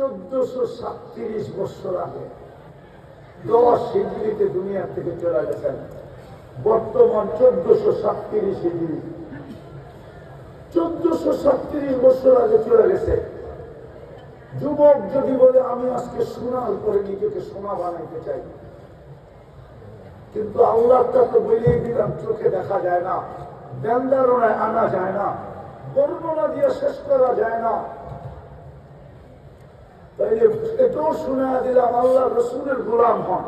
1437 বছর আগে 10 হিজরিতে দুনিয়া থেকে চলে গেছেন। বর্তমান 1437 হিজরি। 1437 বছর আগে চলে গেছে। যুবক যদি বলে আমি আজকে সোনার পরে নিজেকে সোনা বানাইতে চাই, কিন্তু আল্লাহটা তো বলেই দিলাম, চোখে দেখা যায় না, ধ্যানধারণায় আনা যায় না, বর্ণনা দিয়ে শেষ করা যায় না। তাইলে এটাও শুনে দিলাম আল্লাহ রসুলের গোলাম হন,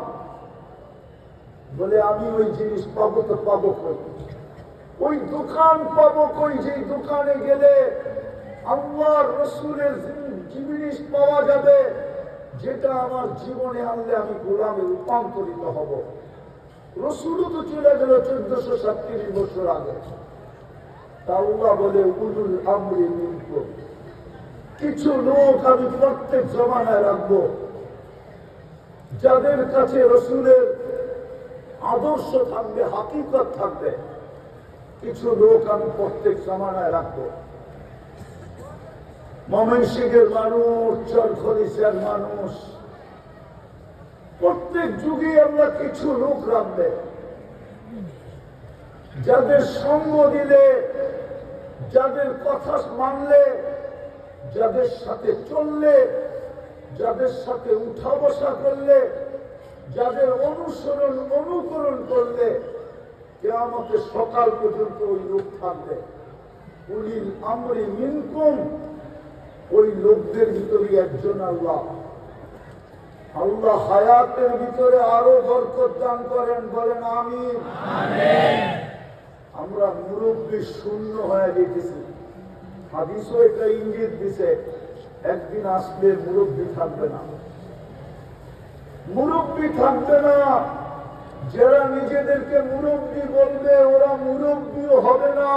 বলে আমি ওই জিনিস পাবো তো পাবো কই, ওই দোকান পাবো কই, যে দোকানে গেলে আল্লাহ রসুলের জিনিস পাওয়া যাবে, যেটা আমার জীবনে আনলে আমি গোলামে রূপান্তরিত হব। রসুলও তো চলে গেল 1437 বছর আগে। তা আল্লাহ বলে উলুল আমরি মিনকুম, কিছু লোক আমি প্রত্যেক জমানায় রাখবো, যাদের কাছে রসুলের আদর্শ থাকবে, হাকিকত থাকবে। কিছু লোক আমি প্রত্যেক জমানায় রাখবো। ময়মনসিংহের মানুষ, চরখলিশার মানুষ, প্রত্যেক যুগে আমরা কিছু লোক রাখবে, যাদের সঙ্গ দিলে, যাদের কথা মানলে, যাদের সাথে চললে, যাদের সাথে উঠা বসা করলে, যাদের অনুসরণ অনুকরণ করলে কিয়ামতের সকাল পর্যন্ত ওই লোক থাকবে। উলিল আমরি মিনকুম, ওই লোকদের ভিতরে একজন আল্লাহ। আল্লাহ হায়াতের ভিতরে আরো বরকত দান করেন, বলেন আমিন। আমরা মুরব্বী শূন্য হয়ে যেতেছি। হাদিসও এটা ইঙ্গিত দিছে, একদিন আসলে মুরব্বী থাকবে না, মুরব্বী থাকবে না। যারা নিজেদেরকে মুরব্বী বলবে ওরা মুরব্বীও হবে না,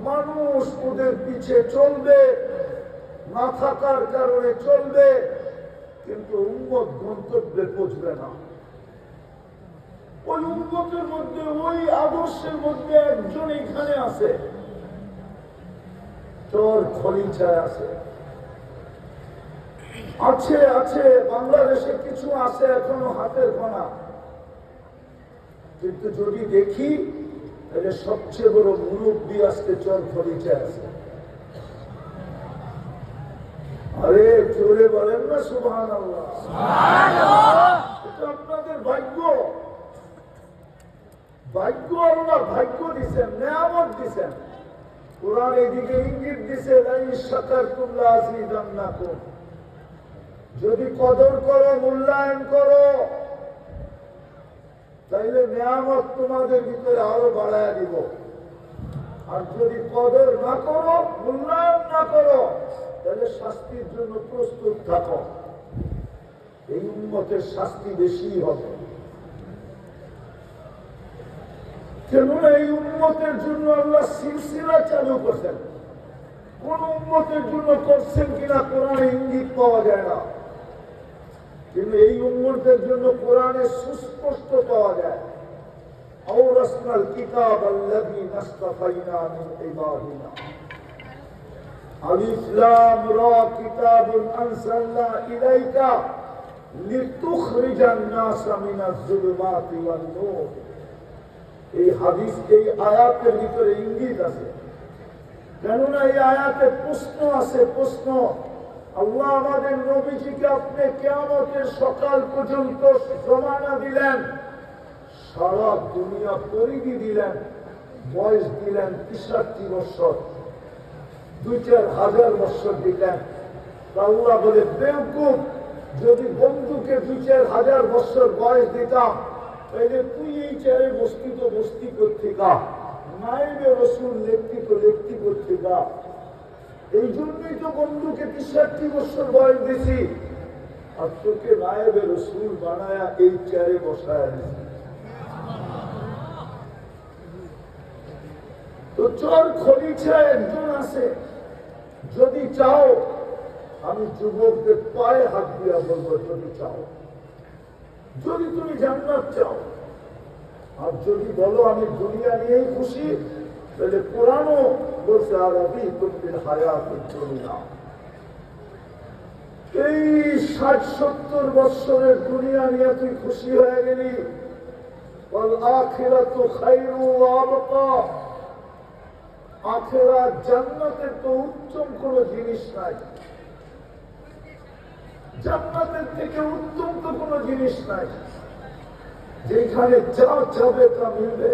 মানুষ ওদের পিছে চলবে, না থাকার কারণে চলবে, কিন্তু উম্মত গন্তব্যে পৌঁছবে না। ওই উম্মতের মধ্যে, ওই আদর্শের মধ্যে একজন এখানে আছে, তোর খলিচায় আছে, আছে আছে বাংলাদেশে কিছু আছে এখনো হাতের গোনা। কিন্তু যদি দেখি তাহলে সবচেয়ে বড় মুরব্বী আজকে চর খলিচায় আছে। আরে জোরে বলেন না সুবহানাল্লাহ। এটা আপনাদের ভাগ্য, ভাগ্য আল্লাহ ভাগ্য দিচ্ছেন, নেয়ামত দিচ্ছেন। কোরআন এদিকে ইঙ্গিত দিছে, লাইন শাকারতুম লাযিদান্নাকুম, যদি কদর করো, মূল্যায়ন করো, তাইলে নেয়ামত তোমাদের ভিতরে আরো বাড়ায় দিব। আর যদি কদর না করো, মূল্যায়ন না করো, তাহলে শাস্তির জন্য প্রস্তুত থাকো। এই উম্মতের শাস্তি বেশি হবে, কেননা এই উম্মতের জন্য আল্লাহ সিলসিলা চালু করছেন। কোন উম্মতের জন্য করছেন কিনা কোরআনে ইঙ্গিত পাওয়া যায় না, কিন্তু এই উম্মতের জন্য কোরআনে সুস্পষ্ট পাওয়া যায়। আওরাসনাল কিতাব আল্লাযীনা ইসতাফাইনা মিন ইবাদিনা, আলিফ লাম রা, কিতাবুন আনজালনা ইলাইকা লিতুখরিজান নাসা মিনাজ যুলুমাতি ওয়ান নূর। এই হাদিস, এই আয়াতের ভিতরে ইঙ্গিত আছে, কেননা এই আয়াতে প্রশ্ন আছে। প্রশ্ন, আল্লাহ আমাদের নবীজিকে আপনি কিয়ামতের সকাল পর্যন্ত জমানা দিলেন, সারা দুনিয়া পরিধি দিলেন, বয়স দিলেন 63 বছর, 2-4 হাজার বছর দিলেন। আল্লাহ বলে বেওকুফ, যদি বন্ধুকে 2-4 হাজার বছর বয়স দিতাম, তাহলে তুই এই চেয়ারে বসতি তো বসতি করতিকা, নায়েবে রসুল লেখতি তো লেখতি করতিকা। এই জন্যই তো বন্ধুকে 63 বছর বয়স দিছি, আর তোকে নায়েবে রসুল বানায়া এই চেয়ারে বসায় দিছি। তো চর খলিচায় একজন আছে, যদি চাও, আমি যুবকদের পায়ে হাত দিয়া বলবো, যদি চাও, যদি তুমি জান্নাত চাও, আর যদি বলো আমি দুনিয়া নিয়েই খুশি, তাহলে কোরআনও বলছে আরাবি তুমিল হায়াতুদ দুনিয়া, এই ৬০-৭০ বৎসরের দুনিয়া নিয়ে তুই খুশি হয়ে গেলি, ওয়াল আখিরাতু খায়রু ওয়া আবকা। আখিরাত জান্নাতের তো উত্তম কোন জিনিস নাই, জান্নাতের থেকে উত্তম তো কোনো জিনিস নাই, যেখানে যা যাবে তা মিলবে।